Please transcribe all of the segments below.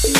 Hello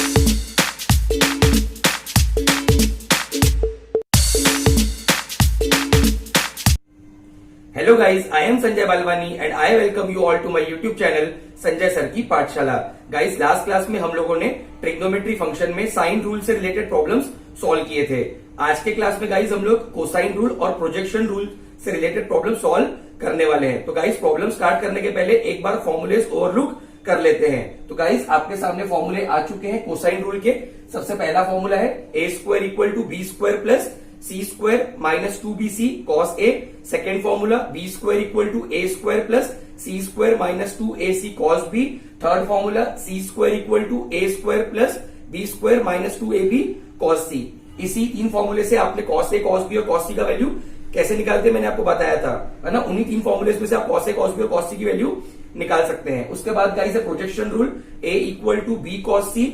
guys, I am Sanjay Balwani and I welcome you all to my YouTube channel Sanjay sir की पाठशाला। Guys, last class में हम लोगों ने ट्रिग्नोमेट्री फंक्शन में साइन रूल से रिलेटेड प्रॉब्लम्स सॉल्व किए थे। आज के क्लास में गाइस हम लोग कोसाइन रूल और प्रोजेक्शन रूल से रिलेटेड प्रॉब्लम सॉल्व करने वाले हैं। तो गाइस, प्रॉब्लम स्टार्ट करने के पहले एक बार फॉर्मूलेस ओवरलुक कर लेते हैं। तो गाइस, आपके सामने फॉर्मूले आ चुके हैं कोसाइन रूल के। सबसे पहला फॉर्मूला है ए square equal to B square plus C square minus 2bc cos A. Second formula B square equal to A square plus C square minus 2ac cos B. Third formula C square equal to A square plus B square minus 2ab cos C. इसी तीन फॉर्मूले से आपने cos ए cos B और cos सी का value कैसे निकालते मैंने आपको बताया था, है ना। उन्हीं तीन फॉर्मूले में से आप कॉस ए कॉस बी और कॉस सी की वैल्यू निकाल सकते हैं। उसके बाद गाइस है projection rule, A equal to B cos C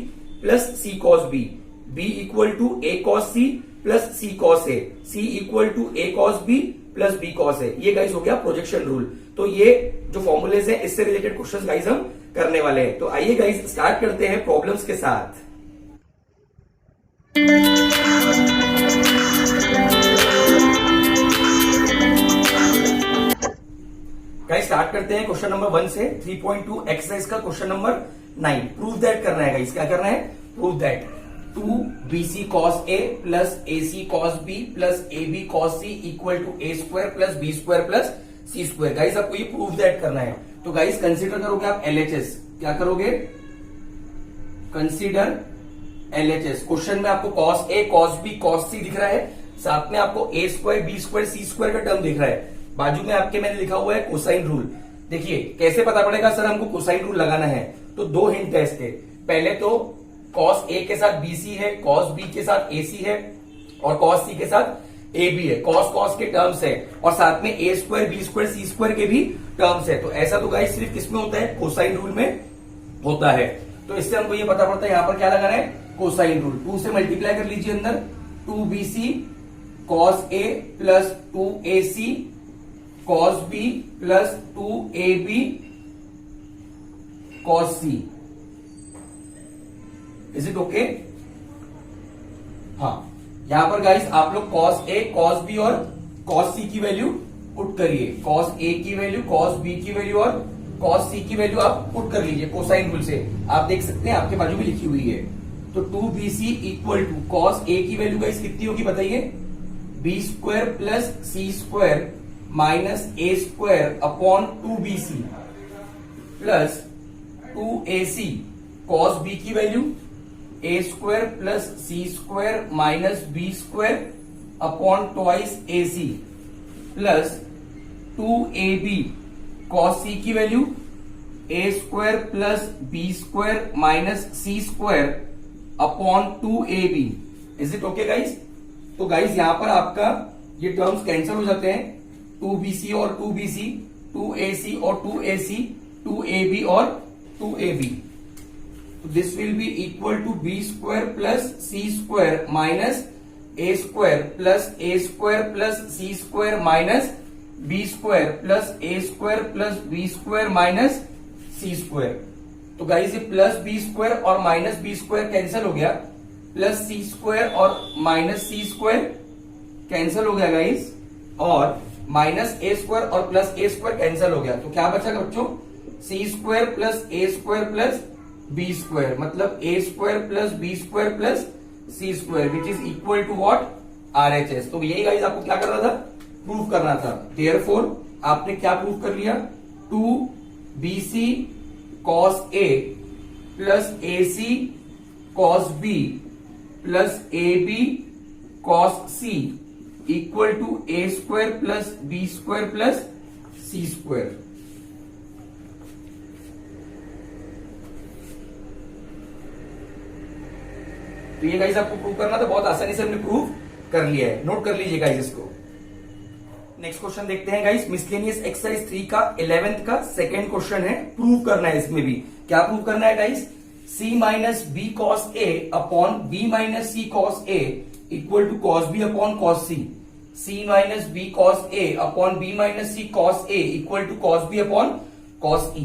plus C cos B, B equal to A cos C plus C cos A, C equal to A cos B plus B cos ए। ये guys हो गया projection rule. तो ये जो formulas हैं इससे related questions guys हम करने वाले हैं। तो आइए गाइस स्टार्ट करते हैं प्रॉब्लम्स के साथ। गाइस स्टार्ट करते हैं क्वेश्चन नंबर 1 से। 3.2 एक्सरसाइज का क्वेश्चन नंबर 9। प्रूव दैट करना है गाइस। क्या करना है? Prove that 2bc cos a plus ac cos b plus ab cos c equal to a square plus b square plus c square. Guys आपको ये prove that करना है। तो गाइस कंसीडर करोगे आप LHS। क्या करोगे? Consider LHS। क्वेश्चन में आपको cos a cos b cos c दिख रहा है, साथ में आपको a square b square c square का टर्म दिख रहा है। बाजू में आपके मैंने लिखा हुआ है कोसाइन रूल। देखिए कैसे पता पड़ेगा सर हमको कोसाइन रूल लगाना है। तो दो हिंट है इसके। पहले तो cos A के साथ BC है, cos B के साथ AC है और cos C के साथ AB है। cos के टर्म्स है और साथ में A square B square C square के भी टर्म्स है। तो ऐसा तो गाइस सिर्फ किसमें होता है? कोसाइन रूल में होता है। तो इससे हमको ये पता पड़ता है यहाँ पर क्या लगाना है? Cosine rule. 2 से मल्टीप्लाई कर लीजिए अंदर, 2bc cos A plus 2ac cos B plus 2ab cos C। Is it okay? हाँ, यहां पर गाइस आप लोग cos A cos B और cos C की वैल्यू पुट करिए। cos A की वैल्यू, cos B की वैल्यू और cos C की वैल्यू आप पुट कर लीजिए कोसाइन रूल से। आप देख सकते हैं आपके बाजू में लिखी हुई है। तो 2bc equal to cos A की वैल्यू गाइस कितनी होगी बताइए? b square plus c square minus a square upon 2bc plus 2ac cos B की value a square plus C square minus B square upon twice AC plus 2ab cos C की value a square plus B square minus C square upon 2ab। Is it okay guys? तो guys यहां पर आपका ये terms cancel हो जाते हैं। 2bc और 2bc, 2ac और 2ac, 2ab और 2ab। This will be equal to b square plus c square minus a square plus a square plus c square minus b square plus a square plus b square minus c square। तो guys ये plus B square और minus B square cancel हो गया, plus सी square और minus सी square cancel हो गया guys, और minus ए square और प्लस ए स्क्वायर कैंसिल हो गया। तो क्या बचा बच्चों? सी स्क्वायर प्लस ए स्क्वायर प्लस बी स्क्वायर, मतलब A square plus B square plus C square which is equal to what? RHS। तो यही गाइस आपको क्या करना था? प्रूफ करना था। देयरफॉर आपने क्या प्रूफ कर लिया? 2bc cos A plus AC cos B plus AB cos C equal to a square plus b square plus c square. तो ये गाइस आपको प्रूव करना था, बहुत आसानी से हमने प्रूव कर लिया है। नोट कर लीजिए गाइस इसको। नेक्स्ट क्वेश्चन देखते हैं गाइस, मिसलेनियस एक्सरसाइज 3 का 11th का सेकंड क्वेश्चन है। प्रूव करना है इसमें भी। क्या प्रूव करना है guys? c minus B cos A upon B minus C cos A equal to cos B upon cos C. c minus B cos A upon B minus C cos A equal to cos B upon cos E,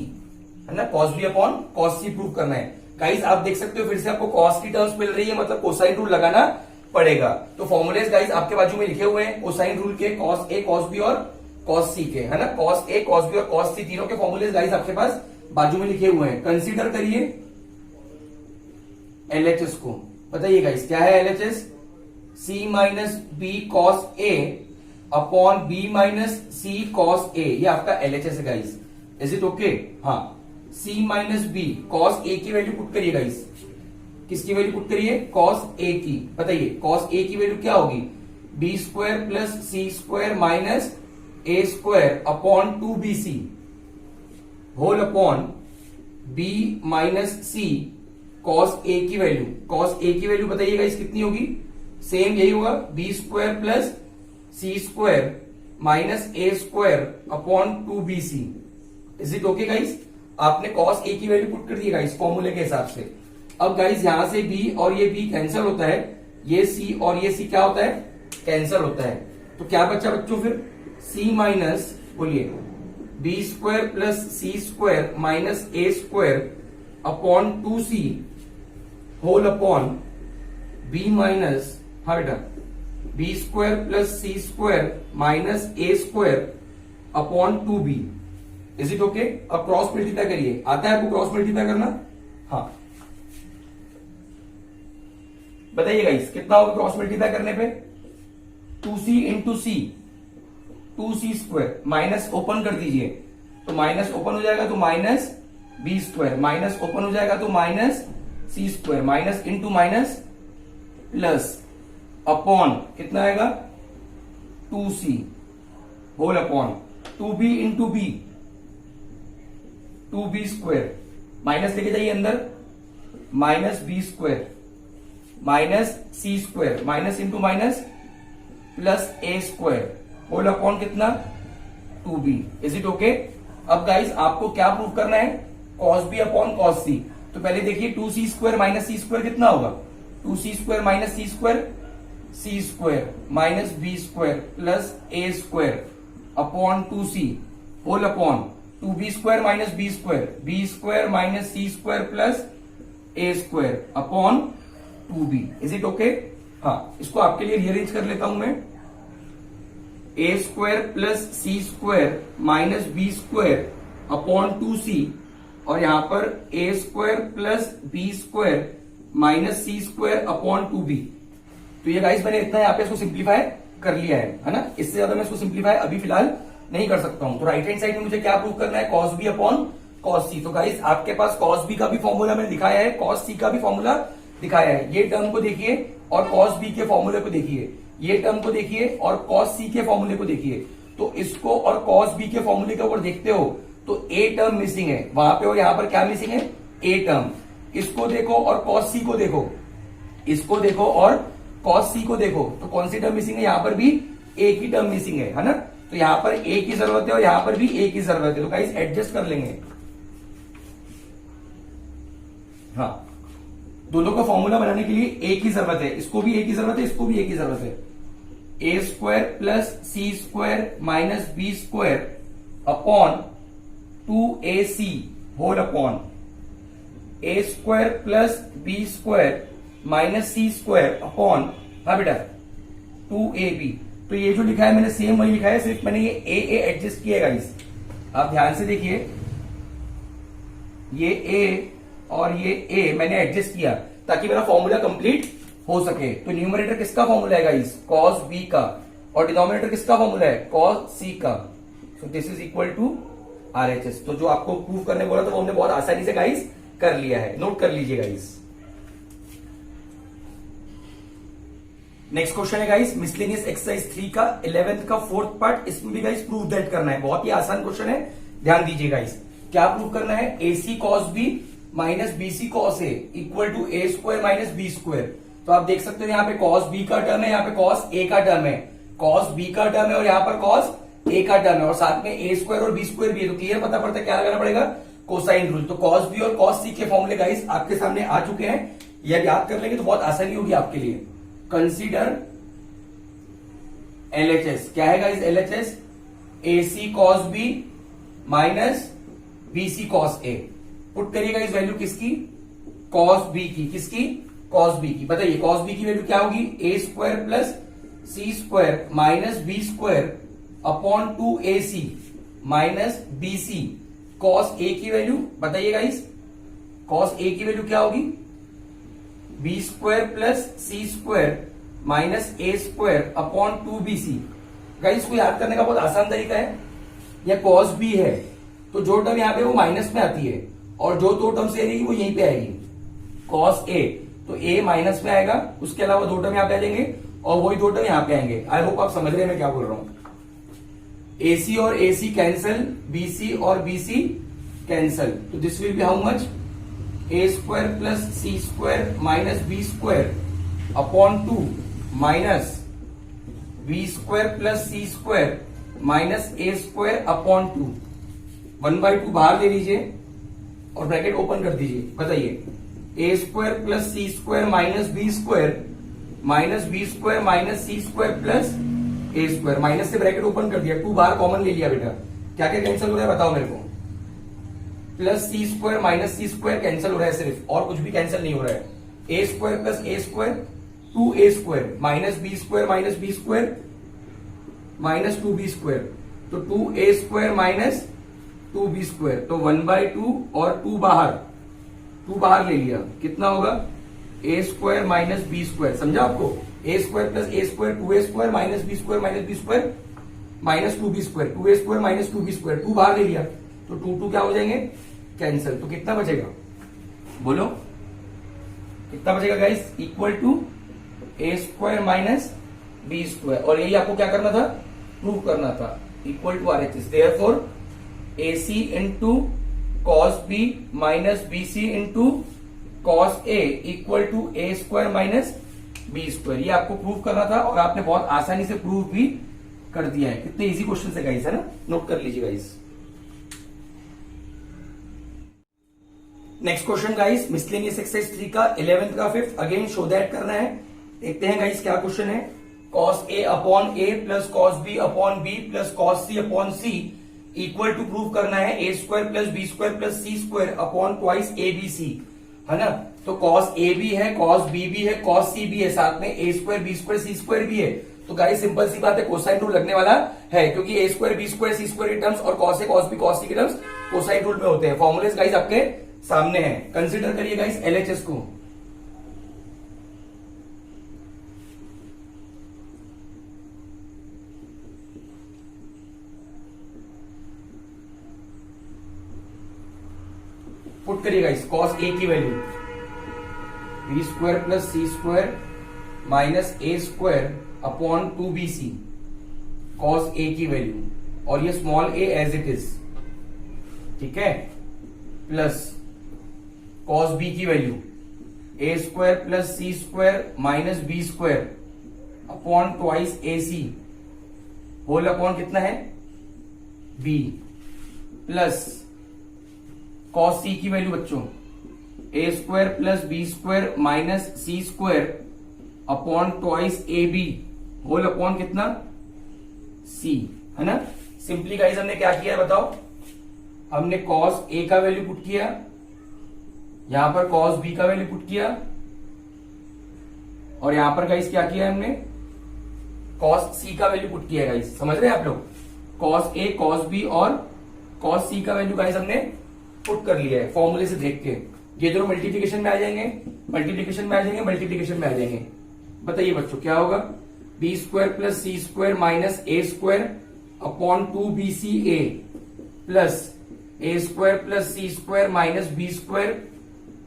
है ना। Cos B upon cos C prove करना है। Guys आप देख सकते हो फिर से आपको कॉस की टर्म्स मिल रही है, मतलब कोसाइन रूल लगाना पड़ेगा। तो फॉर्मूलेज गाइस आपके बाजू में लिखे हुए हैं कोसाइन रूल के, कॉस ए कॉस बी और कॉस सी के, है ना। कॉस ए कॉस बी और कॉस सी तीनों के फॉर्मूलेज गाइस आपके पास बाजू में लिखे हुए हैं। कंसीडर करिए एलएचएस को। बताइए गाइस क्या है LHS? C minus B cos A upon B minus C cos ए, ये आपका एलएचएस है गाइस। Is it okay? हाँ, C minus B cos A की वैल्यू पुट करिए गाइस। किसकी वैल्यू पुट करिए? कॉस ए की। बताइए कॉस ए की वैल्यू क्या होगी? B square plus C square minus A square upon 2bc whole upon B minus C cos A की वैल्यू। कॉस ए की वैल्यू बताइए गाइस कितनी होगी? सेम यही होगा, B square plus C square minus A square upon 2bc। Is it okay guys? आपने cos A की value put कर दी गाइस फॉर्मूले के हिसाब से। अब गाइस यहां से b और ये b कैंसिल होता है, ये c और ये c क्या होता है? कैंसिल होता है। तो क्या बचा बच्चों फिर? c माइनस, बोलिए, बी स्क्वायर प्लस सी स्क्वायर माइनस ए square upon 2c whole upon b minus, हाँ बेटा, B square plus C square minus A square upon 2b। Is it okay? अब क्रॉस मल्टीप्लाई करिए। आता है आपको क्रॉस मल्टीप्लाई करना? हाँ, बताइए गाइस कितना होगा क्रॉस मल्टीप्लाई करने पे? 2c into C, 2c square, minus open कर दीजिए तो माइनस ओपन हो जाएगा तो minus B square, minus open हो जाएगा तो माइनस सी square, minus into minus plus upon कितना आएगा? 2c whole upon 2b into B, 2b square, minus लेके जाइए अंदर, माइनस बी स्क्वायर माइनस सी square, minus into minus plus ए स्क्वायर होल अपॉन कितना? 2b। Is it okay? अब guys आपको क्या prove करना है? Cos B upon cos c. तो पहले देखिए 2c स्क्वायर माइनस सी स्क्वायर कितना होगा? 2c square minus C square, C square minus B square plus A square upon 2c whole upon 2b square minus B square, B square minus C square plus A square upon 2b। Is it okay? हाँ, इसको आपके लिए rearrange कर लेता हूं मैं। A square plus C square minus B square upon 2c और यहां पर ए square plus B square minus सी स्क्वायर अपॉन 2b। तो ये गाइस मैंने इतना यहाँ पे इसको सिंप्लीफाई कर लिया है ना। इससे ज्यादा मैं इसको सिंप्लीफाई अभी फिलहाल नहीं कर सकता हूं। तो राइट हैंड साइड में मुझे क्या प्रूव करना है? Cos B upon cos c. तो गाइस आपके पास कॉस बी का भी फॉर्मूला मैंने दिखाया है, कॉस सी का भी फॉर्मूला दिखाया है। ये टर्म को देखिए और कॉस बी के फॉर्मूले को देखिए, ये टर्म को देखिए और कॉस सी के फॉर्मूले को देखिए। तो इसको और कॉस बी के फॉर्मूले के ऊपर देखते हो तो ए टर्म मिसिंग है वहां पे, और यहां पर क्या मिसिंग है? A term. इसको देखो और कॉस सी को देखो, इसको देखो और कॉस सी को देखो, तो कौन सी टर्म मिसिंग है? यहां पर भी ए की टर्म मिसिंग है ना। तो यहां पर ए की जरूरत है और यहां पर भी ए की जरूरत है। तो गाइस एडजस्ट कर लेंगे। हाँ, दोनों का फॉर्मूला बनाने के लिए ए की जरूरत है, इसको भी ए की जरूरत है, इसको भी ए की जरूरत है। ए square plus C square minus B square upon 2ac whole upon A square plus B square minus C square upon, हाँ बेटा, 2ab। तो ये जो लिखा है मैंने सेम वही लिखा है, सिर्फ मैंने ये ए एडजस्ट किया है गाइस। आप ध्यान से देखिए, ये ए और ये ए मैंने एडजस्ट किया ताकि मेरा फॉर्मूला कंप्लीट हो सके। तो न्यूमरेटर किसका फॉर्मूला है गाइस? कॉस बी का, और डिनोमिनेटर किसका फॉर्मूला है? कॉस सी का। So this is equal to RHS. तो जो आपको प्रूव करने बोला था वो हमने बहुत आसानी से गाइस कर लिया है, नोट कर लीजिए गाइस। नेक्स्ट क्वेश्चन है गाइस मिसलेनियस एक्सरसाइज 3 का 11th का 4th पार्ट। इसमें भी गाइस प्रूव दैट करना है, बहुत ही आसान क्वेश्चन है, ध्यान दीजिए गाइस। क्या प्रूव करना है? AC cos B minus BC cos A equal to A square minus B square. तो आप देख सकते हो यहाँ पे cos B का टर्म है, यहाँ पे cos A का टर्म है, cos B का टर्म है और यहाँ पर cos A का टर्म है, और साथ में A स्क्वायर और B स्क्वायर भी है। तो क्लियर पता पड़ता है क्या लगाना पड़ेगा? Cosine rule. तो cos B और cos C के फॉर्मूले गाइस आपके सामने आ चुके हैं, ये याद कर लेंगे तो बहुत आसानी होगी आपके लिए। Consider LHS। क्या है guys LHS? AC cos B minus BC cos A। Put करिएगा इस वैल्यू किसकी? कॉस बी की, किसकी? कॉस बी की। बताइए कॉस बी की वैल्यू क्या होगी? A square plus C square minus B square upon 2ac minus B C. Cos A की वैल्यू बताइए गाइस, कॉस ए की वैल्यू क्या होगी? बी स्क्वायर प्लस सी स्क्वायर माइनस ए स्क्वायर अपॉन 2bc। गाइस को याद करने का बहुत आसान तरीका है, यह कॉस बी है तो जो टर्म यहाँ पे वो माइनस में आती है और जो दो टर्म से आएगी वो यहीं पे आएगी। कॉस ए तो ए माइनस में आएगा, उसके अलावा दो टर्म यहाँ पे आ जाएंगे और वही दो टर्म यहाँ पे आएंगे। आई होप आप समझ रहे हैं मैं क्या बोल रहा हूं। AC और AC कैंसल, BC और BC कैंसल, तो this will be how much? A square plus C square minus B square upon 2 minus B square plus C square minus A square upon 2। 1/2 बाहर ले लीजिए और ब्रैकेट ओपन कर दीजिए। बताइए ए square plus सी square minus B square minus सी square plus ए square, minus से bracket open कर दिया, 2 बाहर कॉमन ले लिया बेटा। क्या क्या कैंसिल हो रहा है बताओ मेरे को? प्लस सी स्क्वायर माइनस सी स्क्वायर कैंसिल हो रहा है सिर्फ, और कुछ भी कैंसिल नहीं हो रहा है। ए स्क्वायर प्लस ए square 2a square minus B square minus 2b square, तो 2a square minus 2b square, तो 1/2 और 2 बाहर ले लिया, कितना होगा? ए स्क्वायर माइनस बी स्क्वायर। समझा आपको? A square plus A square 2a square minus B square minus 2b square, 2a square minus 2b square, 2 बाहर ले लिया तो 2 क्या हो जाएंगे? कैंसिल। तो कितना बचेगा बोलो, कितना बचेगा guys? Equal to A square minus B square, और यही आपको क्या करना था? प्रूव करना था। Equal to RHS, therefore AC into cos B minus BC into cos A equal to A square minus B square. ये आपको प्रूव करना था और आपने बहुत आसानी से प्रूव भी कर दिया है। कितने इजी क्वेश्चन है गाइस, है ना? नोट कर लीजिए guys. Next question guys, miscellaneous exercise 3 का 11th का 5th अगेन शो दैट करना है। देखते हैं गाइस क्या क्वेश्चन है। Cos A upon A plus cos B upon B plus cos C upon C equal to prove करना है ए square plus B square plus C square upon twice A B C, है ना? तो cos A भी है, cos B भी है, cos सी भी है, साथ में ए स्क्वायर बी स्क्वायर सी स्क्वायर भी है। तो गाइस सिंपल सी बात है, कोसाइन रूल लगने वाला है, क्योंकि ए स्क्वायर बी स्क्वायर सी स्क्वायर के टर्म्स और cos A cos b cos सी के टर्म्स कोसाइन रूल में होते हैं। फॉर्मुलेस गाइस आपके सामने है, कंसिडर करिए गाइस LHS को। पुट करिए गाइस, कॉस ए की value B square plus C square minus A square upon 2bc, cos A की वैल्यू, और ये small A as it is, ठीक है, प्लस कॉस बी की value A square plus C square minus B square upon twice A C whole upon कितना है? B, plus cos C की value बच्चों ए square plus B square minus C square upon twice A B whole upon कितना? C, है ना? Simply guys हमने क्या किया है बताओ? हमने कॉस ए का वैल्यू पुट किया, यहां पर कॉस बी का वैल्यू पुट किया, और यहां पर गाइस क्या किया हमने? कॉस सी का वैल्यू पुट किया गाइस। समझ रहे हैं आप लोग? कॉस ए कॉस बी और कॉस सी का वैल्यू गाइस हमने पुट कर लिया है फॉर्मूले से देख के। ये दोनों मल्टीप्लीकेशन में आ जाएंगे, मल्टीप्लीकेशन में आ जाएंगे, मल्टीप्लीकेशन में आ जाएंगे। बताइए बच्चों क्या होगा? बी स्क्वायर प्लस सी स्क्वायर माइनस ए स्क्वायर अपॉन 2bca प्लस ए स्क्वायर प्लस सी square minus B square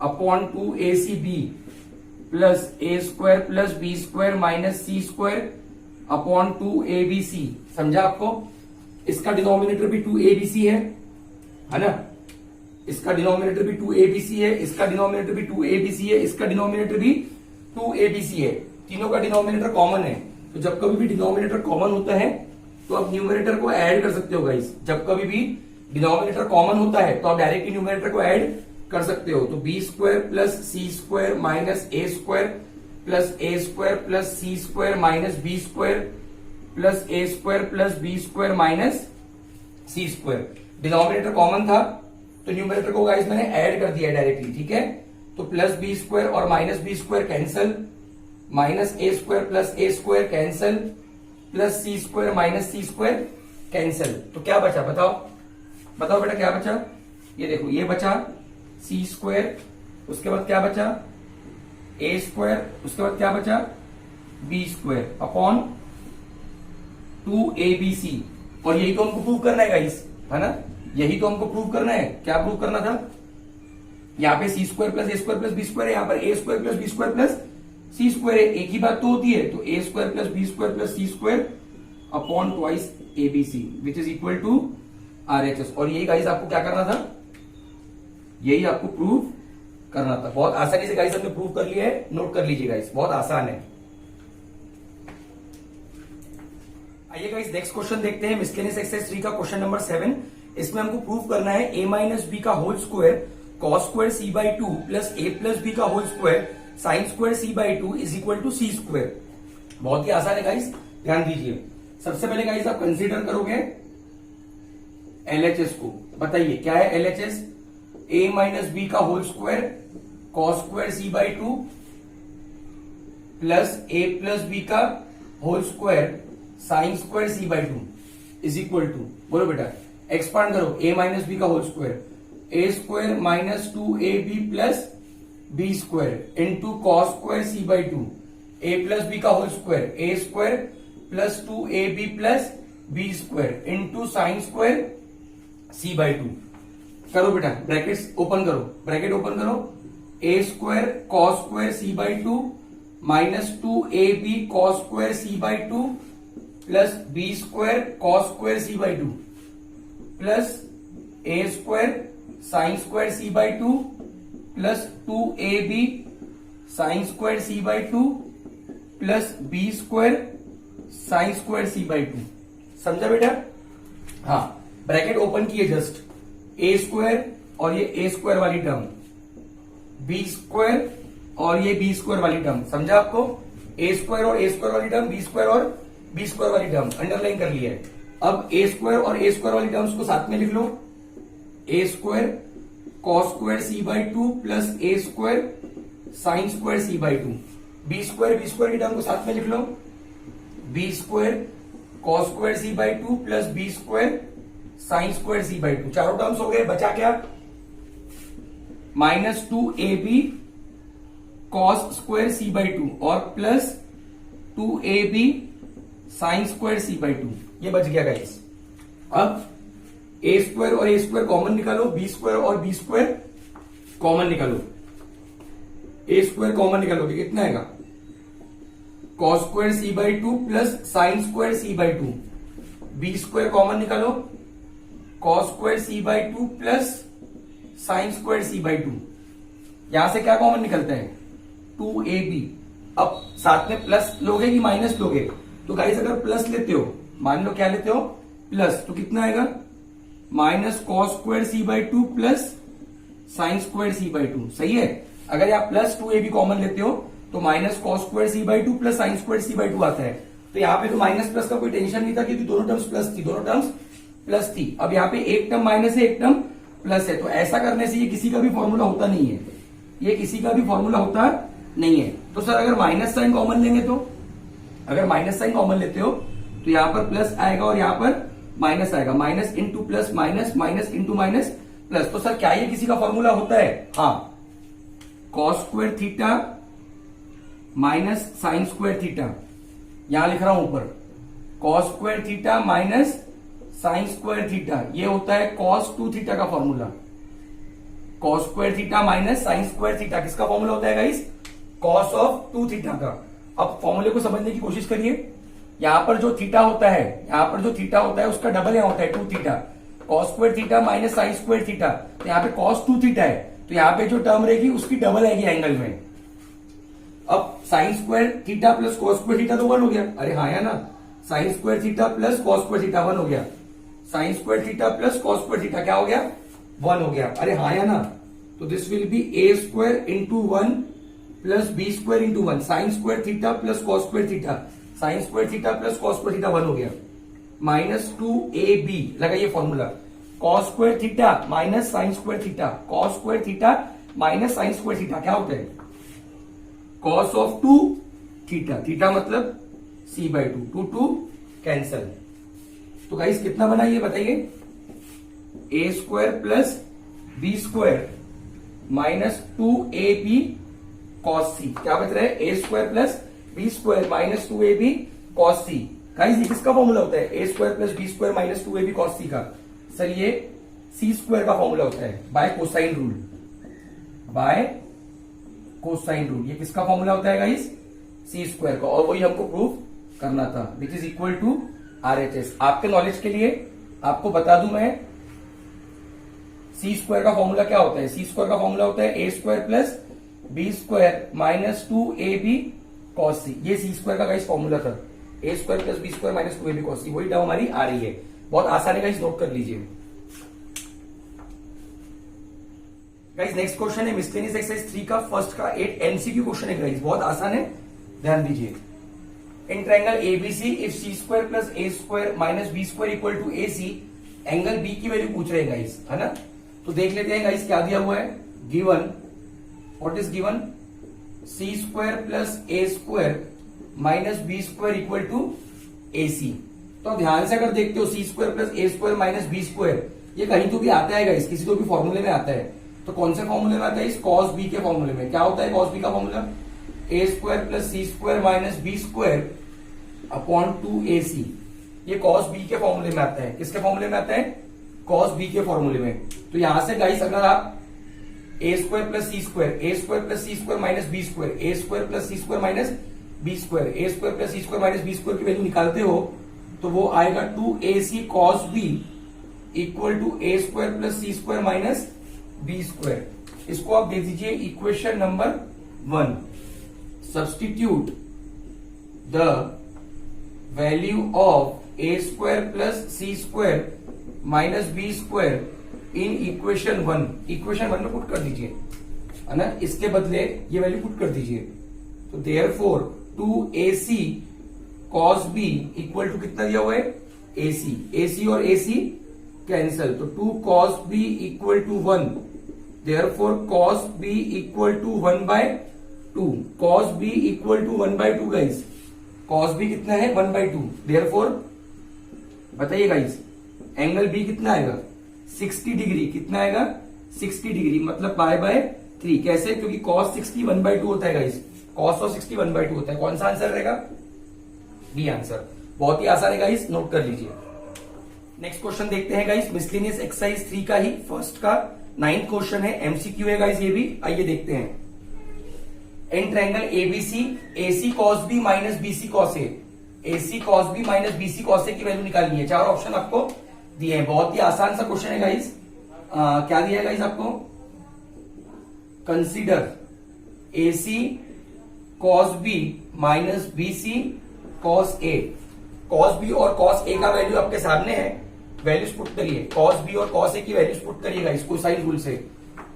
upon 2acb plus ए square plus B square minus सी स्क्वायर अपॉन 2abc। समझा आपको? इसका डिनोमिनेटर भी 2abc है ना? इसका डिनोमिनेटर भी 2abc है, इसका डिनोमिनेटर भी 2abc है, इसका डिनोमिनेटर भी 2abc है। तीनों का डिनोमिनेटर कॉमन है, तो जब कभी भी डिनोमिनेटर कॉमन होता है तो आप न्यूमरेटर को ऐड कर सकते हो गाइस। जब कभी भी डिनोमिनेटर कॉमन होता है तो आप डायरेक्टली न्यूमरेटर को ऐड कर सकते हो। तो बी स्क्वायर प्लस सी स्क्वायर माइनस ए स्क्वायर प्लस ए स्क्वायर प्लस सी square minus B square plus ए square plus B square minus सी स्क्वायर। डिनोमिनेटर कॉमन था तो न्यूमरेटर को गाइस मैंने ऐड कर दिया डायरेक्टली, ठीक है? तो प्लस बी स्क्वायर और minus B square cancel, minus ए स्क्वायर प्लस ए स्क्वायर कैंसल, प्लस सी स्क्वायर माइनस सी स्क्वायर कैंसल। तो क्या बचा बताओ, बताओ बेटा क्या बचा? ये देखो ये बचा सी स्क्वायर, उसके बाद क्या बचा ए स्क्वायर, उसके बाद क्या बचा बी स्क्वायर अपॉन 2abc। और यही तो हमको प्रूव करना है गाइस, है ना? यही तो हमको प्रूव करना है। क्या प्रूव करना था? यहाँ पे सी स्क्वायर प्लस ए स्क्वायर प्लस बी स्क्वायर है, यहाँ पर ए square plus B square plus सी स्क्वायर है। एक ही बात तो होती है, तो a square plus B square plus C square upon twice abc which is equal to RHS. और यही गाइस आपको क्या करना था, यही आपको प्रूव करना था। बहुत आसानी से गाइस हमने प्रूव कर लिया है, नोट कर लीजिए गाइस, बहुत आसान है। आइए गाइस नेक्स्ट क्वेश्चन देखते हैं, मिसलेनियस एक्सरसाइज 3 का क्वेश्चन नंबर 7। इसमें हमको प्रूव करना है a माइनस बी का whole square cos square C by two plus a plus b का whole square sine square C by two is equal to c square. बहुत ही आसान है गाइस, ध्यान दीजिए। सबसे पहले गाइस आप कंसीडर करोगे एलएचएस को। बताइए क्या है एलएचएस? a माइनस बी का whole square cos square C by two plus a plus b का whole square sine square C by two is equal to, बोलो बेटा एक्सपांड करो, a माइनस बी का whole square a square minus 2ab plus B square into cos square C by two, A plus b का whole square a square plus 2ab plus B square into sine square C by two. करो बेटा brackets open करो, bracket open करो, a square cos square C by two minus 2ab cos square C by two plus B square cos square C by two plus A square sine square C by two plus 2ab sine square C by two plus B square sine square C by two. समझा बेटा? हाँ, bracket open किए just, a square और ये a square वाली term, B square और ये b square वाली टर्म। समझा आपको? ए स्क्वायर और ए स्क्वायर वाली टर्म, बी स्क्वायर और बी स्क्वायर वाली टर्म अंडरलाइन कर लिया है। अब ए स्क्वायर और ए स्क्वायर वाली टर्म्स को साथ में लिख लो, a square cos square C by two plus A square sine square C by two. B square की टर्म को साथ में लिख लो, b square cos square C by two plus B square sine square C by two. चारों terms हो गए, बचा क्या? Minus 2ab cos square C by two और plus 2ab sine square C by two. ये बच गया गाइस। अब ए स्क्वायर और ए स्क्वायर कॉमन निकालो, बी स्क्वायर और बी स्क्वायर कॉमन निकालो। ए स्क्वायर कॉमन निकालोगे कितना आएगा? Cos square C by two plus sine square C by two. B square common निकालो, cos square C by two plus sine square C by two. यहां से क्या common निकलता है? 2ab। अब साथ में प्लस लोगे कि माइनस लोगे? तो गाइस अगर प्लस लेते हो, मान लो क्या लेते हो प्लस, तो कितना आएगा? Minus cos square C by two plus sine square C by two. सही है? अगर आप प्लस 2ab कॉमन लेते हो तो minus cos square C by two plus sine square C by two आता है। तो यहाँ पे तो माइनस प्लस का कोई टेंशन नहीं था क्योंकि दोनों टर्म्स प्लस थी, दोनों टर्म्स प्लस थी। अब यहाँ पे एक टर्म माइनस है, एक टर्म प्लस है, तो ऐसा करने से ये किसी का भी फॉर्मूला होता नहीं है, ये किसी का भी फॉर्मूला होता नहीं है। तो सर अगर माइनस साइन कॉमन लेंगे तो, अगर माइनस साइन कॉमन लेते हो तो यहां पर प्लस आएगा और यहां पर माइनस आएगा, minus into plus minus, minus into minus plus. तो सर क्या ये किसी का फॉर्मूला होता है? हाँ, cos square theta minus sine square theta. यहां लिख रहा हूं ऊपर, cos square theta minus sine square theta, ये होता है कॉस 2 थीटा का formula. Cos square theta minus sine square theta किसका फॉर्मूला होता है गाइस? कॉस ऑफ 2 थीटा का। अब फॉर्मूले को समझने की कोशिश करिए। यहां पर जो थीटा होता है, यहां पर जो थीटा होता है उसका डबल यहां होता है 2 theta. Cos square theta minus sine square theta, तो यहाँ पे कॉस 2 थीटा है, तो यहाँ पे जो टर्म रहेगी उसकी डबल आएगी एंगल में। अब sign square theta plus cos square theta तो 1 हो गया। अरे हाँ या ना, sign square theta plus cos square theta 1 हो गया। Sign square theta plus cos square theta क्या हो गया? 1 हो गया। अरे हाँ या ना, तो this will be A square into 1 प्लस B square into 1। Sine square theta plus cos square theta, sine square theta plus cos square theta 1 हो गया। माइनस 2ab लगाइए formula, cos square theta minus sine square theta, cos square theta minus sine square theta क्या होता है, cos of 2 theta, theta मतलब c/2, 2 cancel. तो guys कितना बना ये बताइए, a square plus B square minus 2ab cos c। क्या बच रहा है, a square plus B square minus 2ab cos c। Guys ये किसका फॉर्मूला होता है, a square plus B square minus 2ab cos c का। सर ये c स्क्वायर का फॉर्मूला होता है by cosine rule, by cosine rule. ये किसका फॉर्मूला होता है गाइस, c स्क्वायर का, और वही हमको प्रूव करना था, which is equal to RHS। आपके नॉलेज के लिए आपको बता दूं मैं, सी स्क्वायर का फॉर्मूला क्या होता है, सी स्क्वायर का फॉर्मूला होता है a square plus B square minus 2ab cos c। ये सी स्क्वायर का गाइस फॉर्मूला था, a square plus B square minus 2ab cos c। वही टर्म हमारी आ रही है, बहुत आसान है गाइस, नोट कर लीजिए। गाइस नेक्स्ट क्वेश्चन है मिसलेनियस एक्सरसाइज 3 का फर्स्ट का 8 MCQ क्वेश्चन है गाइस, बहुत आसान है, ध्यान दीजिए। In triangle ABC if c square plus a square minus B square equal to AC, angle B की वैल्यू पूछ रहे हैं गाइस, है ना। तो देख लेते हैं गाइस क्या दिया हुआ है, given, what is given, c square plus a square minus B square equal to AC। तो ध्यान से अगर देखते हो c square plus a square minus B square, ये कहीं तो भी आता है गाइस, किसी तो भी फॉर्मूले में आता है। तो कौन से फॉर्मूले में आता है, इस cos b के फॉर्मूले में। क्या होता है cos b का formula, a square plus c square minus B square upon 2ac। ये cos b के फॉर्मूले में आता है, किसके फॉर्मूले में आता है, cos b के फॉर्मूले में। तो यहां से गाइस अगर आप a square plus c square, a square plus c square minus B square, a square plus c square minus B square, a square plus c square minus B square की value निकालते हो तो वो आएगा 2ac cos b equal to a square plus c square minus B square. इसको आप दे दीजिए equation number 1। Substitute the value of a square plus c square minus B square in equation 1। Equation 1 में पुट कर दीजिए, है ना, इसके बदले ये वैल्यू पुट कर दीजिए। तो therefore 2ac cos b equal to कितना दिया हुआ है, ac, ac और ac कैंसल, तो 2 cos b equal to 1, therefore cos b equal to 1/2, cos b equal to 1/2 guys, cos b कितना है 1/2, देयरफॉर बताइए गाइस एंगल b कितना आएगा 60 डिग्री, कितना आएगा 60 डिग्री, मतलब π/3। कैसे, क्योंकि cos 60 1/2 होता है गाइस, cos और 60 1/2 होता है। कौन सा आंसर रहेगा, बी आंसर। बहुत ही आसान है गाइस, नोट कर लीजिए। नेक्स्ट क्वेश्चन देखते हैं गाइस, मिसलेनियस एक्सरसाइज 3 का ही फर्स्ट का 9th क्वेश्चन है, एमसीक्यू है गाइस ये भी। आइए देखते हैं। In triangle ABC AC cos b minus BC cos A, AC cos b minus BC cos A की वैल्यू निकालनी है। 4 ऑप्शन आपको दिए हैं, बहुत ही आसान सा क्वेश्चन है गाइस। क्या दिया है गाइस आपको, consider AC cos b minus BC cos A। cos b और cos A का वैल्यू आपके सामने है, वैल्यूज पुट करिए, cos b और cos A की वैल्यूज पुट करिएगा इसको साइन रूल से।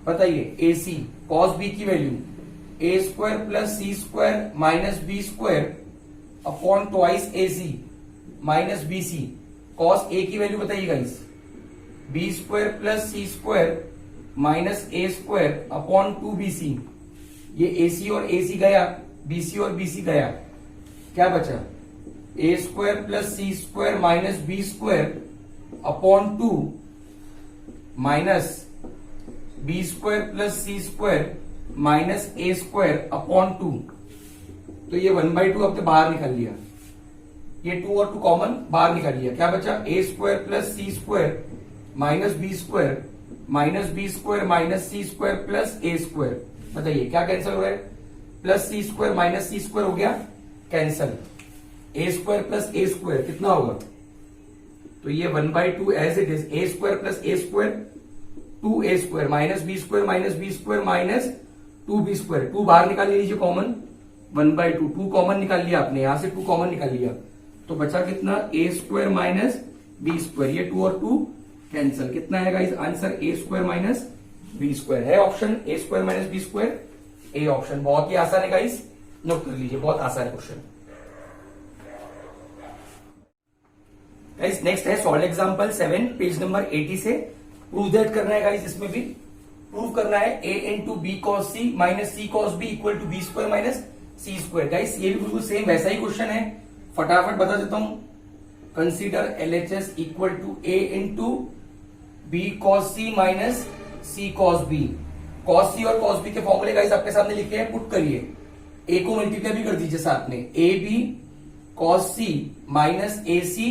बताइए AC cos b की value a square plus c square minus B square upon twice AC minus BC। cos A की वैल्यू बताइए guys, b square plus c square minus a square upon 2BC। ये AC और AC गया, BC और BC गया, क्या बचा, a square plus c square minus B square upon 2 minus B square plus c square minus a square upon 2। तो ये 1/2 आपने बाहर निकाल लिया, ये 2 और 2 कॉमन बाहर निकाल लिया, क्या बचा, a square plus c square minus B square minus B square minus c square plus a square. बताइए क्या कैंसिल हो रहा है, plus c square minus c square हो गया cancel, a square plus a square कितना होगा, तो ये 1/2 as it is, a square plus a square 2a square minus b square minus 2b square. 2 बाहर निकाल लीजिए कॉमन, 1/2, 2 कॉमन निकाल लिया आपने, यहां से 2 कॉमन निकाल लिया, तो बचा कितना, a square minus b square, ये 2 और 2 कैंसिल, कितना है guys answer, a square minus b square है option, a square minus b square a option. बहुत ही आसान है गाइस, नोट कर लीजिए, बहुत आसान क्वेश्चन। गाइस नेक्स्ट है सॉल्व एग्जांपल 7 पेज नंबर 80 से। प्रूव दैट करना है गाइस, इसमें भी प्रूव करना है a into b cos c minus C cos b equal to B square minus C square. Guys ये भी बिल्कुल सेम वैसा ही क्वेश्चन है, फटाफट बता देता हूं। Consider LHS equal to a into b cos c minus C cos b. Cos c और कॉस बी के फॉर्मूले गाइस आपके सामने लिखे हैं, पुट करिए। a को मल्टीप्लाई भी कर दीजिए साथ में, a b cos c minus a c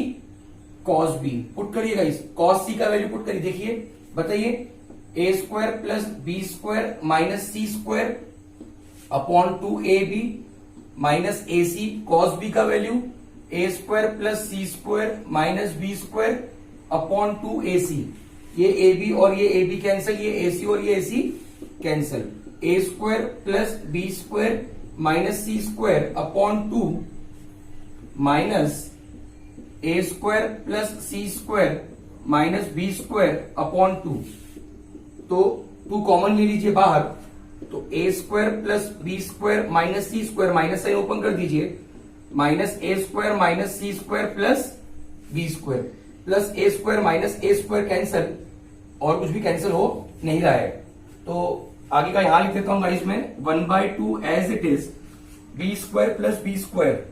cos b. Put करिए गाइस, कॉस सी का वैल्यू पुट करिए, देखिए बताइए। ए square plus B square minus C square upon two a b minus a c. Cos b का value A square plus C square minus B square upon two a c. ये a B और ये a B cancel, ये a c और ये a c cancel. A square plus B square minus C square upon two minus A square plus C square minus B square upon two. तो two common ले लीजिए बाहर, तो a square plus B square minus C square, minus sign open कर दीजिए, minus ए square minus सी square plus B square plus ए square minus ए square cancel, और कुछ भी कैंसिल हो नहीं रहा है। तो आगे का यहां लिख देता हूं गाइस मैं, 1/2 as it is b square plus B square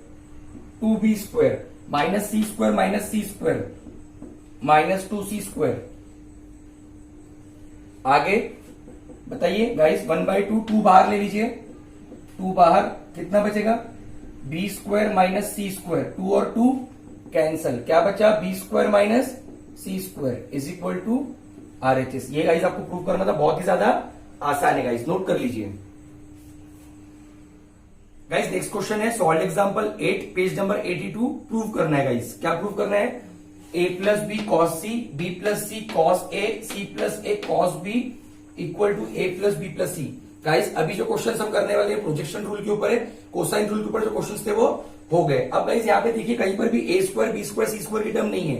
2b square minus C square minus C square minus 2c square. आगे बताइए गाइस, 1/2 2 बाहर ले लीजिए, 2 बाहर कितना बचेगा, बी स्क्वायर माइनस सी स्क्वायर, 2 और 2 कैंसल, क्या बचा b square minus C square is equal to RHS। ये गाइस आपको प्रूव करना था, बहुत ही ज्यादा आसान है गाइस, नोट कर लीजिए। गाइस नेक्स्ट क्वेश्चन है solve example 8 page number 82। Prove करना है गाइस, क्या प्रूव करना है, a plus B cos c, b plus C cos A, c plus A cos b equal to A plus B plus c. Guys अभी जो question हम करने वाले हैं प्रोजेक्शन रूल के ऊपर है, कोसाइन रूल के ऊपर जो क्वेश्चन थे वो हो गए। अब गाइस यहाँ पे देखिए कहीं पर भी ए स्क्वायर बी स्क्वायर सी स्क्वायर की टर्म नहीं है,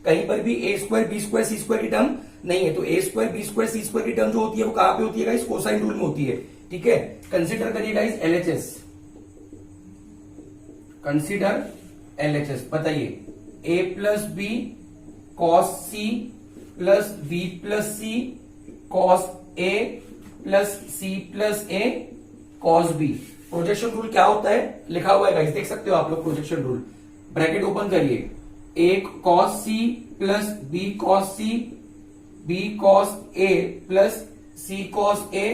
कहीं पर भी ए स्क्वायर बी स्क्वायर सी स्क्वायर की टर्म नहीं है। तो a square B square C square की टर्म जो होती है वो कहां पे होती है गाइस, कोसाइन रूल में होती है। ठीक है, कंसिडर करिए गाइस LHS, कंसिडर LHS। बताइए a plus B cos C plus B plus C cos A plus c plus A cos b. Projection rule क्या होता है लिखा हुआ है गाइस, देख सकते हो आप लोग प्रोजेक्शन रूल। ब्रैकेट ओपन करिए, a cos C plus B cos c, b cos A plus C cos A,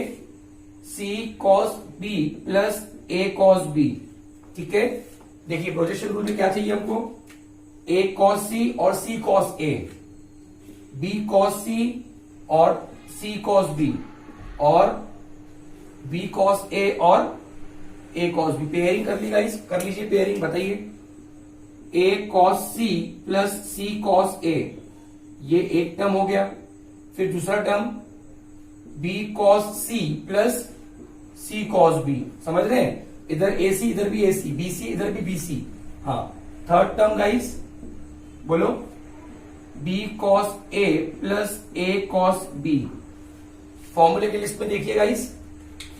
c cos B plus A cos b. ठीक है, देखिए प्रोजेक्शन रूल में क्या चाहिए हमको, ए कॉस सी और सी cos a, b cos c और सी कॉस बी, और बी कॉस ए और ए कॉस बी। पेयरिंग कर ली गाइस, कर लीजिए पेयरिंग। बताइए a cos C plus C cos ए, ये एक टर्म हो गया। फिर दूसरा टर्म बी कॉस सी प्लस सी कॉस बी, समझ रहे हैं, इधर ए सी इधर भी ए सी, बी सी इधर भी बी सी। हाँ, थर्ड टर्म गाइस बोलो, बी कॉस ए प्लस ए कॉस बी। फॉर्मूले की लिस्ट में देखिए गाइस,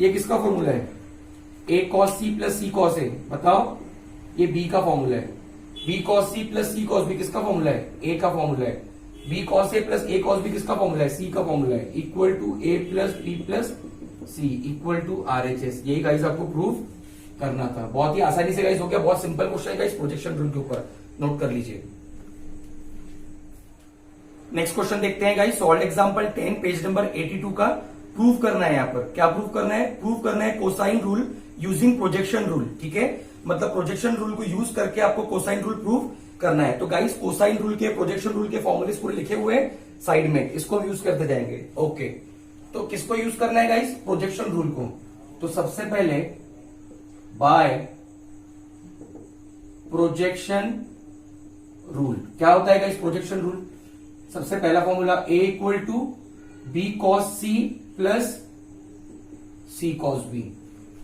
ये किसका फॉर्मूला है, A cos C plus C cos A. बताओ, ये बी का फॉर्मूला है। बी कॉस सी प्लस सी कॉस बी किसका फॉर्मूला है, ए का फॉर्मूला है। बी कॉस ए प्लस ए कॉस बी किसका फॉर्मूला है, सी का फॉर्मूला है। Equal to A plus B plus C equal to RHS। यही गाइस आपको प्रूव करना था, बहुत ही आसानी से गाइस हो गया, बहुत सिंपल क्वेश्चन है गाइस प्रोजेक्शन रूल के ऊपर, नोट कर लीजिए। नेक्स्ट क्वेश्चन देखते हैं guys, solve example 10 page number 82 का। प्रूव करना है, यहाँ पर क्या प्रूव करना है, प्रूव करना है cosine rule using projection rule. ठीक है, मतलब प्रोजेक्शन रूल को यूज करके आपको कोसाइन रूल प्रूव करना है। तो गाइस कोसाइन रूल के प्रोजेक्शन रूल के फॉर्मूले पूरे लिखे हुए हैं साइड में, इसको यूज करते जाएंगे। ओके, तो किसको यूज करना है गाइस, प्रोजेक्शन रूल को। तो सबसे पहले बाय प्रोजेक्शन रूल, क्या होता है गाइस प्रोजेक्शन रूल, सबसे पहला formula a equal to B cos C plus C cos b,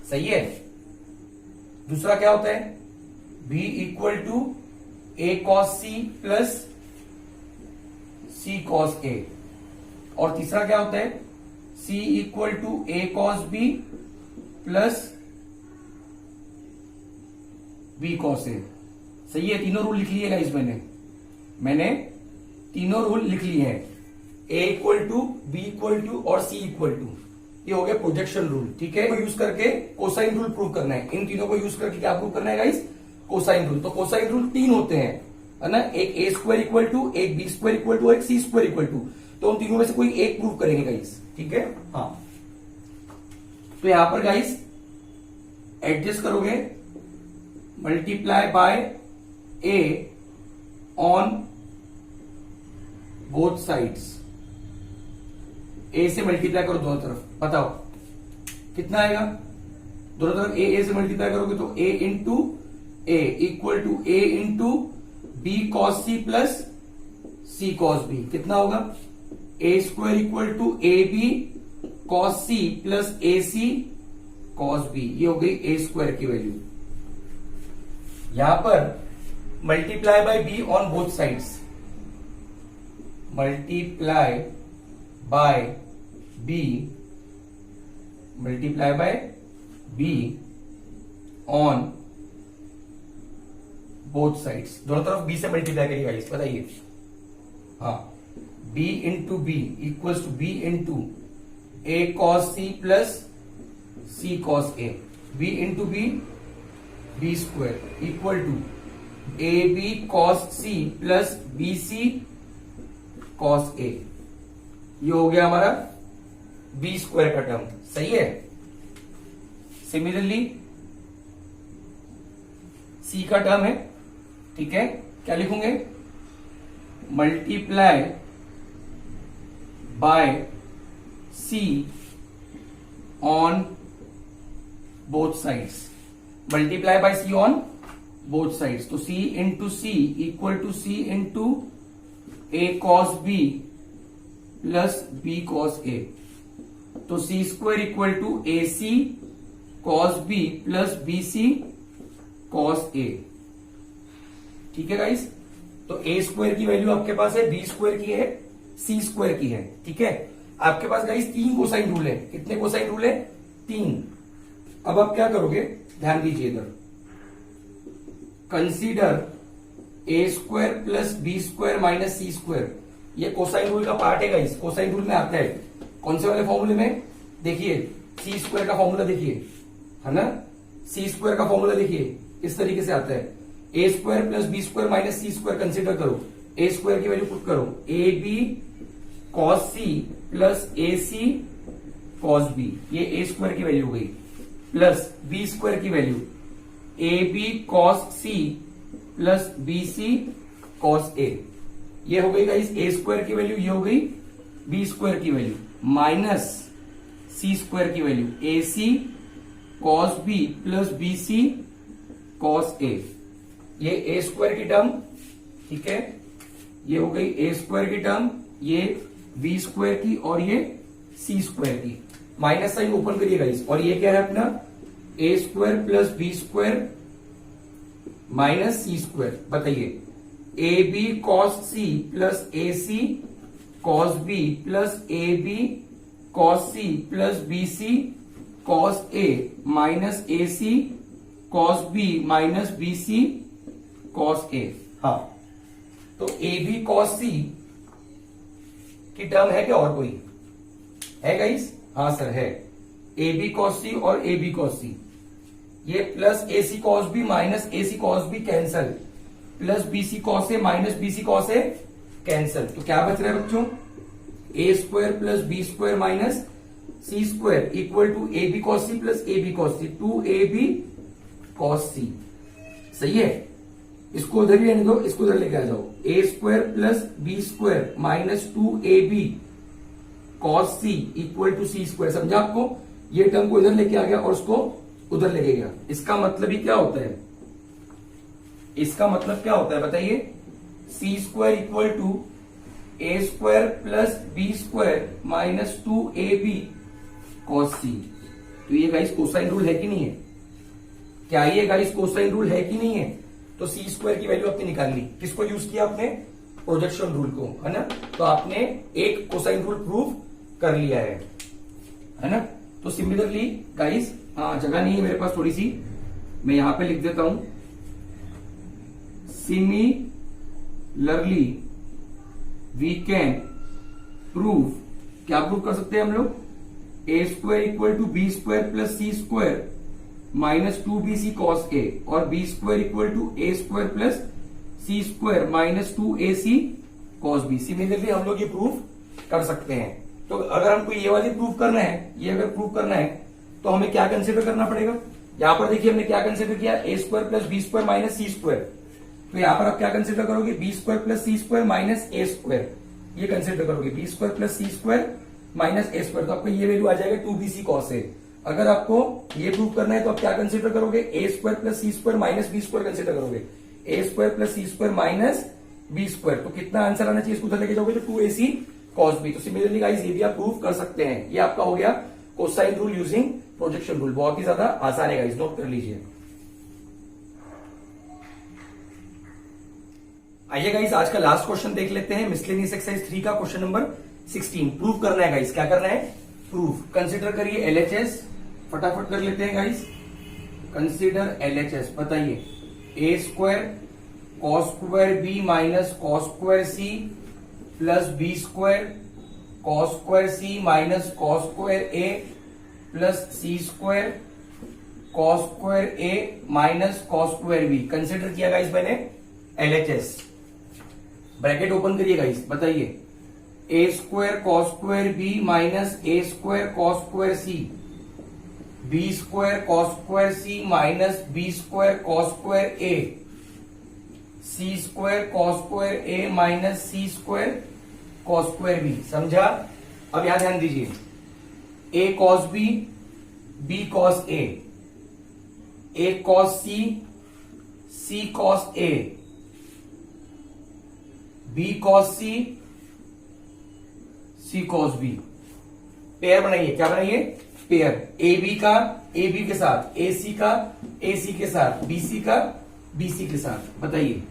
सही है। दूसरा क्या होता है, b equal to A cos C plus C cos a, और तीसरा क्या होता है, c equal to A cos B plus B cos a. सही है, तीनों रूल लिख लिए गाइस, मैंने तीनों रूल लिख लिए हैं। A equal to, b equal to और सी इक्वल टू। ये हो गया प्रोजेक्शन रूल, ठीक है। यूज करके कोसाइन रूल प्रूव करना है। इन तीनों को यूज करके क्या प्रूव करना है गाइस? Cosine rule. तो कोसाइन रूल 3 होते हैं, है ना, एक ए स्क्वायर इक्वल टू, एक बी स्क्वायर इक्वल टू और एक सी स्क्वायर इक्वल टू। तो उन तीनों में से कोई एक प्रूव करेंगे गाइस, ठीक है। हाँ, तो यहां पर गाइस एडजस्ट करोगे, multiply by a on both sides. A से मल्टीप्लाई करो दोनों तरफ, बताओ कितना आएगा? दोनों तरफ ए से मल्टीप्लाई करोगे तो a into a equal to a into b cos C plus C cos b. कितना होगा? ए square equal to a b cos C plus a c cos b. ये हो गई ए स्क्वायर की वैल्यू। यहां पर multiply by b on both sides, multiply by b, multiply by b on both sides. दोनों तरफ बी से multiply करिए गाइस, बताइए। हाँ, b into b equals to b into a cos C plus C cos a. B into b, b square equal to a b cos C plus b C cos ए। ये हो गया हमारा B square का term, सही है। Similarly सी का term है, ठीक है। क्या लिखूंगे? Multiply by c on both sides, multiply by c on both sides. तो c into c equal to c into a cos B plus B cos a. तो c square equal to a c cos B plus b C cos a, ठीक है guys. तो a square की value आपके पास है, B square की है, सी square की है, ठीक है। आपके पास गाइस 3 कोसाइन रूल है। कितने कोसाइन रूल है? 3। अब आप क्या करोगे, ध्यान दीजिए इधर। Consider a square plus B square minus C square. ये कोसाइन रूल का पार्ट है गाइस, कोसाइन रूल में आता है। कौन से वाले फॉर्मूले में? देखिए, सी स्क्वायर का फॉर्मूला देखिए, है ना, सी स्क्वायर का फॉर्मूला देखिए, इस तरीके से आता है। ए square plus B square minus सी स्क्वायर कंसिडर करो, ए स्क्वायर की वैल्यू पुट करो, a b cos C plus a c cos b. ये ए स्क्वायर की वैल्यू हो गई, प्लस बी स्क्वायर की value a b cos C plus b C cos ए। ये हो गई गाइस ए स्क्वायर की वैल्यू, ये हो गई बी स्क्वायर की वैल्यू, माइनस सी स्क्वायर की वैल्यू ए c cos B plus b सी कॉस ए। ये ए स्क्वायर की टर्म, ठीक है। ये हो गई ए स्क्वायर की टर्म, ये बी स्क्वायर की और ये सी स्क्वायर की। माइनस साइन ओपन करिए गाइस। और ये क्या है अपना? A square plus B square minus C square. बताइए, a b cos C plus a c cos B plus a b cos C plus b C cos a minus a c cos B minus B C cos a. हाँ, तो ए b cos C की term है क्या और कोई है guys? हाँ sir है, ए बी कॉस सी और ए बी कॉस सी। ये plus a c cos B minus a c cos b cancel, plus b C cos a minus B C cos a cancel. तो क्या बच रहा है बच्चों? ए square plus B square minus C square equal to a b cos C plus a b cos c, 2ab cos c. सही है। इसको उधर ही रहने दो, इसको उधर लेके आ जाओ। A square plus B square minus 2ab cos c equal to c square. समझा आपको? ये टर्म को इधर लेके आ गया और उसको उधर लेके गया। इसका मतलब ही क्या होता है? इसका मतलब क्या होता है बताइए? C square equal to A square plus B square minus 2ab cos c. तो ये गाइस कोसाइन रूल है कि नहीं है? क्या ये गाइस कोसाइन रूल है कि नहीं है? तो सी स्क्वायर की वैल्यू आपने निकाल ली। किसको यूज किया आपने? प्रोजेक्शन रूल को, है ना। तो आपने एक कोसाइन रूल प्रूव कर लिया है ना। तो सिमिलरली गाइस, हाँ जगह नहीं है मेरे पास थोड़ी सी, मैं यहां पे लिख देता हूं। सिमिलरली वी कैन प्रूफ, क्या प्रूफ कर सकते हैं हम लोग? A square equal to B square plus C square minus 2bc cos a और b square equal to A square plus C square minus 2ac cos b. Similarly हम लोग ये प्रूफ कर सकते हैं। तो अगर हमको ये वाली प्रूफ करना है, ये अगर प्रूफ करना है तो हमें क्या कंसिडर करना पड़ेगा? यहां पर देखिए हमने क्या कंसिडर किया, a square plus B square minus C square. तो यहां पर आप क्या कंसिडर करोगे? बी स्क्वायर प्लस सी स्क्वायर माइनस ए स्क्वायर, ये कंसिडर करोगे। बी स्क्वायर प्लस सी स्क्वायर माइनस ए स्क्वायर, तो आपको ये वैल्यू आ जाएगा 2bc कॉस ए। अगर आपको ये प्रूव करना है तो आप क्या कंसिडर करोगे? A square plus C square minus B square consider करोगे। A square plus C square minus B square, तो कितना आंसर आना चाहिए इसको उधर लेके जाओगे तो 2ac कॉस बी। तो सिमिलरली गाइस ये भी आप प्रूव कर सकते हैं। ये आपका हो गया cosine rule using projection rule. बहुत ही ज्यादा आसान है गाइस, नोट कर लीजिए। आइए गाइस आज का लास्ट क्वेश्चन देख लेते हैं, मिसलेनियस एक्सरसाइज 3 का क्वेश्चन नंबर 16। प्रूव करना है गाइस, क्या करना है? प्रूफ। कंसिडर करिए एलएचएस, फटाफट कर लेते हैं गाइस। कंसिडर एलएचएस, बताइए ए square cos square b minus cos square c plus B square cos square c minus cos square a plus C square cos square a minus cos square b. Consider किया guys मैंने LHS. Bracket open करिए guys, बताइए ए square cos square b minus A square cos square c, b square cos square c minus B square cos square a, c square cos square a minus C square cos square B. समझा? अब यहां ध्यान दीजिए, ए cos b cos A cos c cos a, b cos c cos B. Pair बनाइए, क्या बनाइए? Pair. A B के साथ, ए सी के साथ, बीसी का बीसी के साथ। बताइए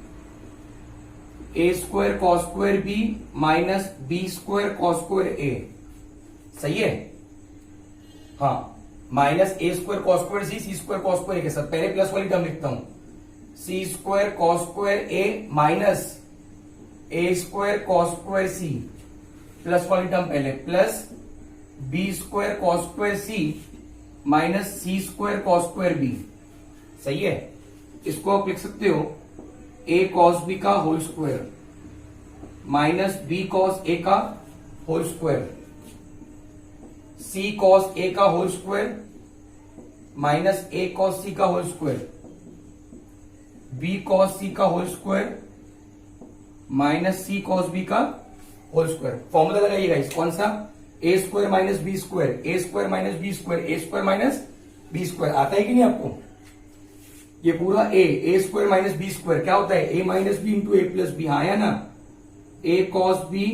ए square cos square b minus B square cos square a. सही है? हाँ, minus A square cos square C square cos square a के साथ। पहले प्लस वाली टर्म लिखता हूं, c square cos square a minus A square cos square c, plus वाली टर्म पहले, plus B square cos square c minus सी square cos square b. सही है? इसको आप लिख सकते हो ए कॉस बी का whole square minus B cos a का whole square, c cos a का whole square minus a cos सी का होल स्क्वायर, बी कॉस सी का होल स्क्वायर माइनस सी कॉस बी का होल स्क्वायर। फॉर्मूला लगाइएगा इस, कौन सा? A square minus B square, a square minus B square, a square minus B square. आता है कि नहीं आपको? ये पूरा a square minus B square क्या होता है? A minus b into a plus b. हाँ, आया ना? A cos B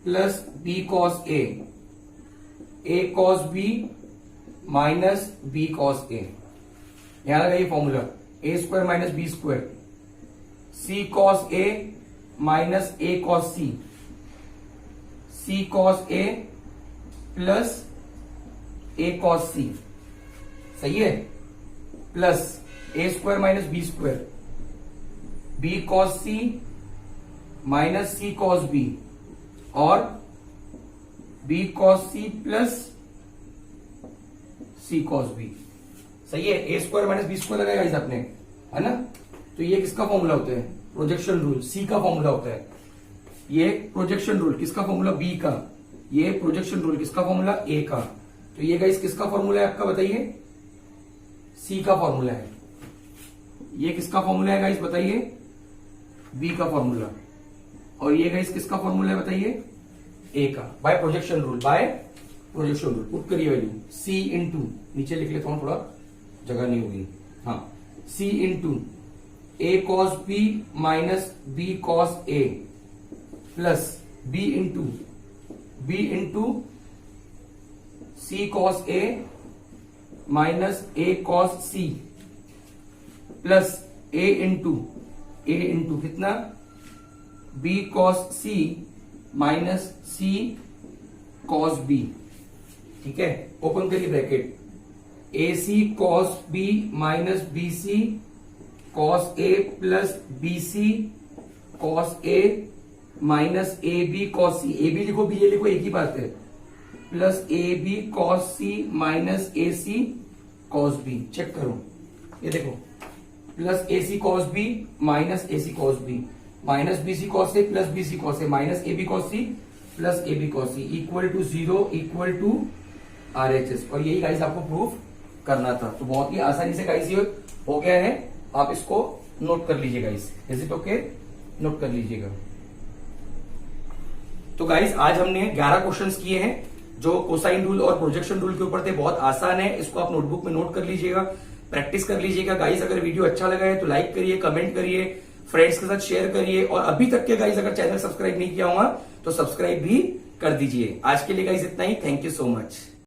plus B cos A cos B minus B cos a. यहां लगाइए formula, a square minus B square, c cos a minus a cos c cos A plus A cos c. सही है? Plus ए square minus B square, b cos c minus सी cos B और b cos सी plus सी cos b. सही है? ए square minus B square लगाएगा इस आपने, है ना? तो ये किसका फॉर्मूला होता है? Projection rule. सी का फॉर्मूला होता है ये प्रोजेक्शन रूल। किसका फॉर्मूला? बी का। ये प्रोजेक्शन रूल किसका फॉर्मूला? ए का। तो ये गाइस किसका फॉर्मूला है आपका? बताइए। सी का फॉर्मूला है। ये किसका फॉर्मूला है गाइस? बताइए। बी का फॉर्मूला। और ये गाइस किसका फॉर्मूला है? बताइए। ए का। By projection rule, by projection rule. Put करिए वैल्यू, सी इंटू, नीचे लिख लेता हूं, थोड़ा जगह नहीं होगी। हाँ, c into a cos B minus B cos A plus b into c cos a minus a cos C plus a into कितना? बी कॉस सी माइनस सी कॉस बी। ठीक है? ओपन करिए bracket, a c cos B minus B C cos A plus b C cos a minus a b cos c, a b लिखो b a लिखो एक ही बात है, plus a b cos c minus a c cos b. Check करो, ये देखो plus a c cos B minus a c cos B minus B C cos A plus b C cos a minus a b cos C plus a b cos c equal to 0 equal to RHS। और यही guys आपको proof करना था। तो बहुत ही आसानी से guys ये हो गया है, आप इसको नोट कर लीजिएगा। इज इट ओके, नोट कर लीजिएगा। तो गाइस आज हमने 11 क्वेश्चंस किए हैं जो कोसाइन रूल और प्रोजेक्शन रूल के ऊपर थे। बहुत आसान है, इसको आप नोटबुक में नोट कर लीजिएगा, प्रैक्टिस कर लीजिएगा। गाइस अगर वीडियो अच्छा लगा है तो लाइक करिए, कमेंट करिए, फ्रेंड्स के साथ शेयर करिए, और अभी तक के गाइस अगर चैनल सब्सक्राइब नहीं किया होगा तो सब्सक्राइब भी कर दीजिए। आज के लिए गाइस इतना ही, थैंक यू सो मच।